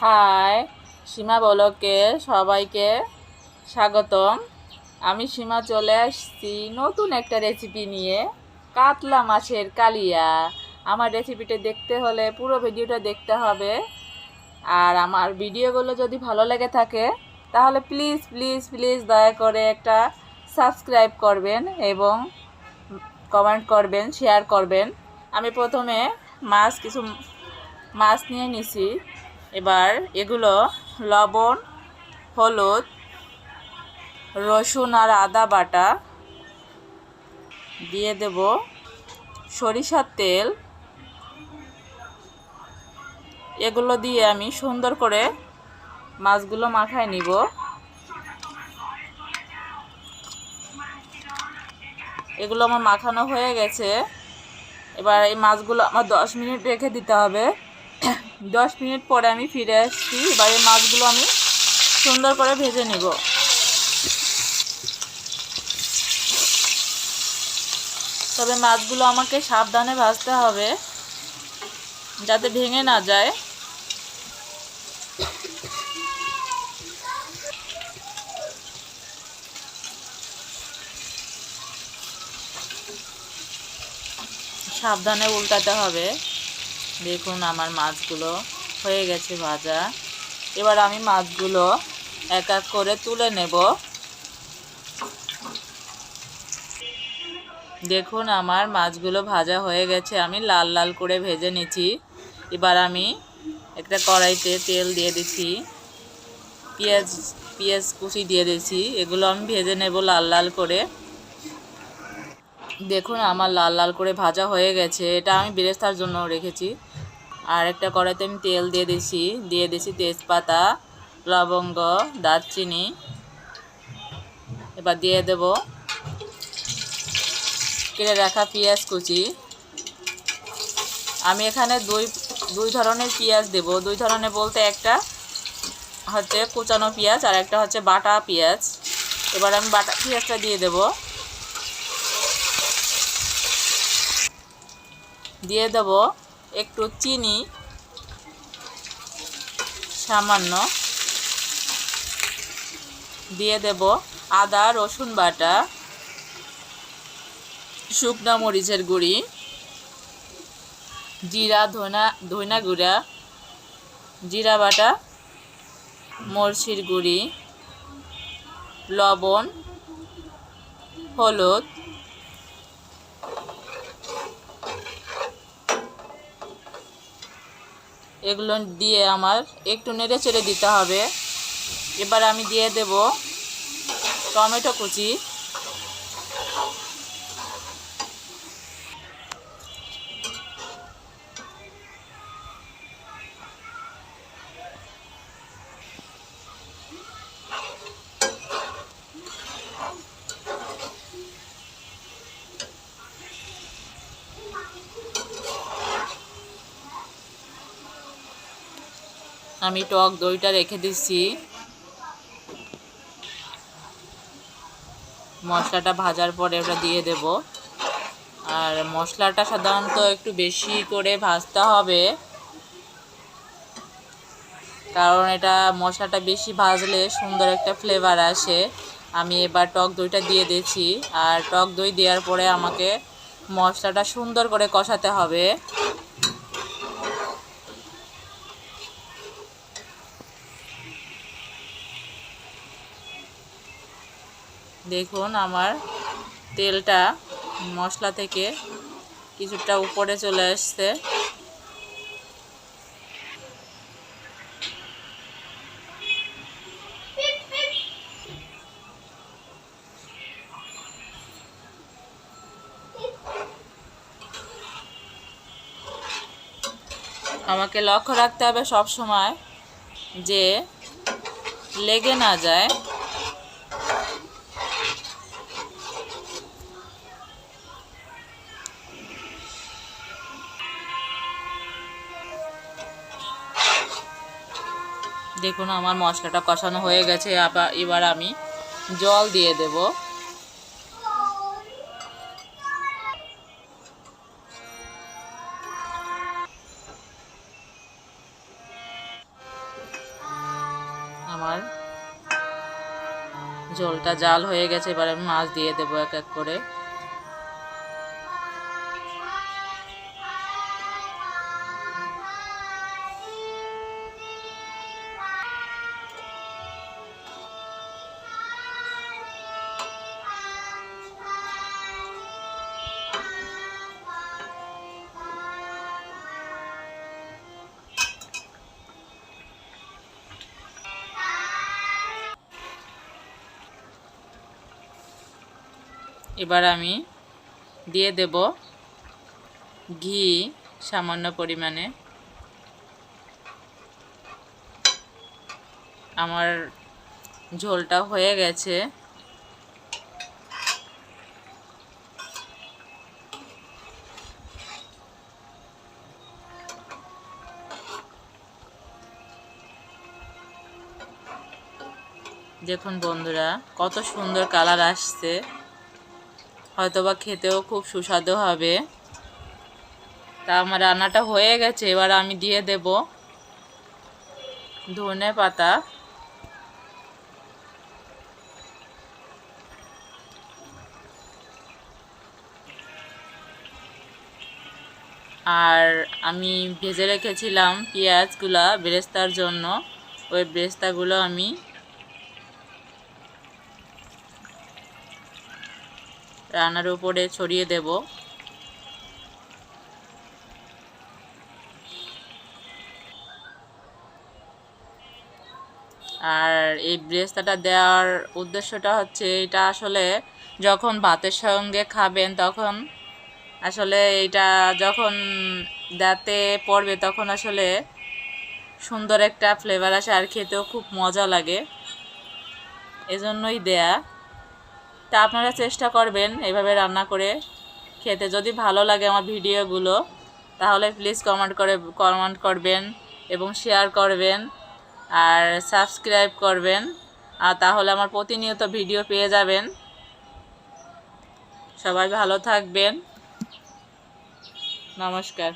High, সীমা ব্লগে সবাইকে স্বাগতম। আমি সীমা চলে আসছি নতুন একটা রেসিপি নিয়ে, কাতলা মাছের কালিয়া। আমার রেসিপিটা দেখতে হলে পুরো ভিডিওটা দেখতে হবে। আর আমার ভিডিওগুলো যদি ভালো লেগে থাকে তাহলে প্লিজ প্লিজ প্লিজ দয়া করে একটা সাবস্ক্রাইব করবেন এবং কমেন্ট করবেন, শেয়ার করবেন। আমি প্রথমে কিছু মাছ নিয়ে নিছি। এবার এগুলো লবণ, হলুদ, রসুন আর আদা বাটা দিয়ে দেব, সরিষার তেল, এগুলো দিয়ে আমি সুন্দর করে মাছগুলো মাখায় নিব। এগুলো আমার মাখানো হয়ে গেছে। এবার এই মাছগুলো আমার 10 মিনিট রেখে দিতে হবে। 10 মিনিট পরে আমি ফিরে আসছি। এবার এই মাছগুলো আমি সুন্দর করে ভেজে নিব। তবে মাছগুলো আমাকে সাবধানে ভাজতে হবে যাতে ভেঙে না যায়। সাবধানে উল্টাতে হবে। দেখুন আমার মাছগুলো হয়ে গেছে ভাজা। এবার আমি মাছগুলো এক এক করে তুলে নেব। দেখুন আমার মাছগুলো ভাজা হয়ে গেছে, আমি লাল লাল করে ভেজে নিচ্ছি। এবার আমি একটা কড়াইতে তেল দিয়ে দিচ্ছি, পেঁয়াজ কুচি দিয়ে দিচ্ছি। এগুলো আমি ভেজে নেব লাল লাল করে। দেখুন আমার লাল লাল করে ভাজা হয়ে গেছে। এটা আমি বেরেস্তার জন্য রেখেছি। আর একটা কড়াইতে আমি তেল দিয়ে দিছি তেজপাতা, লবঙ্গ, দারচিনি। এবার দিয়ে দেব কেটে রাখা পেঁয়াজ কুচি। আমি এখানে দুই ধরনের পেঁয়াজ দেব। দুই ধরনের বলতে একটা হচ্ছে কুচানো পেঁয়াজ আর একটা হচ্ছে বাটা পেঁয়াজ। এবার আমি বাটা পেঁয়াজটা দিয়ে দেব। দিয়ে দেব একটু চিনি সামান্য, দিয়ে দেব আদা রসুন বাটা, শুকনো মরিচের গুঁড়ি, জিরা ধনা গুঁড়া, জিরা বাটা, মরচির গুঁড়ি, লবণ, হলুদ, এগুলো দিয়ে আমার একটু নেড়ে চেড়ে দিতে হবে। এবার আমি দিয়ে দেব টমেটো কুচি। আমি টক দইটা রেখে দিচ্ছি। মশলাটা ভাজার পরে ওটা দিয়ে দেব। আর মশলাটা সাধারণত একটু বেশি করে ভাজতে হবে, কারণ এটা মশলাটা বেশি ভাজলে সুন্দর একটা ফ্লেভার আসে। আমি এবার টক দইটা দিয়ে দিচ্ছি। আর টক দই দেওয়ার পরে আমাকে মশলাটা সুন্দর করে কষাতে হবে। দেখুন আমার তেলটা মশলা থেকে কিছুটা উপরে চলে আসছে। আমাকে লক্ষ্য রাখতে হবে সব সময় যে লেগে না যায়। দেখুন আমার মশলাটা কষানো হয়ে গেছে। এবার আমি জল দিয়ে দেব। আমার ঝোলটা জাল হয়ে গেছে, এবার আমি মাছ দিয়ে দেবো এক এক করে। এবার আমি দিয়ে দেব ঘি সামান্য পরিমাণে। আমার ঝোলটা হয়ে গেছে। দেখুন বন্ধুরা, কত সুন্দর কালার আসছে, হয়তোবা খেতেও খুব সুস্বাদু হবে। তা আমার রান্নাটা হয়ে গেছে, এবার আমি দিয়ে দেব ধনে পাতা। আর আমি ভেজে রেখেছিলাম পেঁয়াজগুলা বেরেস্তার জন্য, ওই বেরেস্তাগুলো আমি রান্নার উপরে ছড়িয়ে দেব। আর এই বেরেস্তাটা দেওয়ার উদ্দেশ্যটা হচ্ছে, এটা আসলে যখন ভাতের সঙ্গে খাবেন তখন আসলে এটা যখন দাঁতে পড়বে তখন আসলে সুন্দর একটা ফ্লেভার আসে, আর খেতেও খুব মজা লাগে, এজন্যই দেয়া। তা আপনারা চেষ্টা করবেন এভাবে রান্না করে খেতে। যদি ভালো লাগে আমার ভিডিওগুলো তাহলে প্লিজ কমেন্ট করবেন এবং শেয়ার করবেন আর সাবস্ক্রাইব করবেন, আর তাহলে আমার প্রতিনিয়ত ভিডিও পেয়ে যাবেন। সবাই ভালো থাকবেন। নমস্কার।